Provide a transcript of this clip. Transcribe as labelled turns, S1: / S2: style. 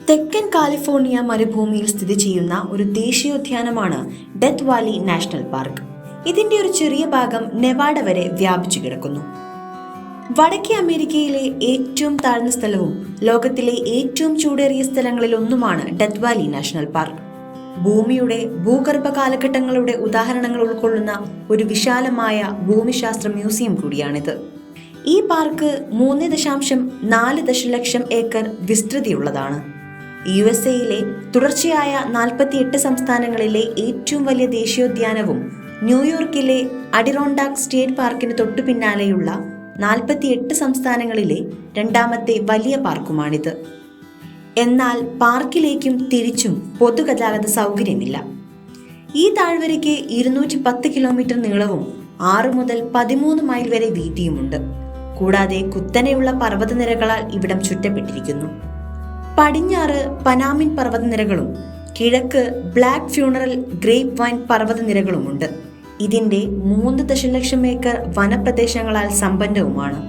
S1: തെക്കൻ കാലിഫോർണിയ മരുഭൂമിയിൽ സ്ഥിതി ചെയ്യുന്ന ഒരു ദേശീയോദ്യാനമാണ് ഡെത്ത് വാലി നാഷണൽ പാർക്ക്. ഇതിന്റെ ഒരു ചെറിയ ഭാഗം നെവാഡ വരെ വ്യാപിച്ചു കിടക്കുന്നു. വടക്കേ അമേരിക്കയിലെ ഏറ്റവും താഴ്ന്ന സ്ഥലവും ലോകത്തിലെ ഏറ്റവും ചൂടേറിയ സ്ഥലങ്ങളിൽ ഒന്നുമാണ് ഡെത്ത് വാലി നാഷണൽ പാർക്ക്. ഭൂമിയുടെ ഭൂഗർഭ കാലഘട്ടങ്ങളുടെ ഉദാഹരണങ്ങൾ ഉൾക്കൊള്ളുന്ന ഒരു വിശാലമായ ഭൂമിശാസ്ത്ര മ്യൂസിയം കൂടിയാണിത്. ഈ പാർക്ക് 3.4 ദശലക്ഷം ഏക്കർ വിസ്തൃതിയുള്ളതാണ്. USA തുടർച്ചയായ 48 സംസ്ഥാനങ്ങളിലെ ഏറ്റവും വലിയ ദേശീയോദ്യാനവും ന്യൂയോർക്കിലെ അഡിറോണ്ടാക് സ്റ്റേറ്റ് പാർക്കിന് തൊട്ടു പിന്നാലെയുള്ള 48 സംസ്ഥാനങ്ങളിലെ രണ്ടാമത്തെ വലിയ പാർക്കുമാണിത്. എന്നാൽ പാർക്കിലേക്കും തിരിച്ചും പൊതുഗതാഗത സൗകര്യമില്ല. ഈ താഴ്വരയ്ക്ക് 210 കിലോമീറ്റർ നീളവും 6 മുതൽ 13 മൈൽ വരെ വീതിയുമുണ്ട്. കൂടാതെ കുത്തനെയുള്ള പർവ്വതനിരകളാൽ ഇവിടം ചുറ്റപ്പെട്ടിരിക്കുന്നു. പടിഞ്ഞാറ് പനാമിൻ പർവ്വതനിരകളും കിഴക്ക് ബ്ലാക്ക് ഫ്യൂണറൽ ഗ്രേപ്പ് വൈൻ പർവ്വതനിരകളുമുണ്ട്. ഇതിന്റെ 3 ദശലക്ഷം ഏക്കർ വനപ്രദേശങ്ങളാൽ സമ്പന്നവുമാണ്.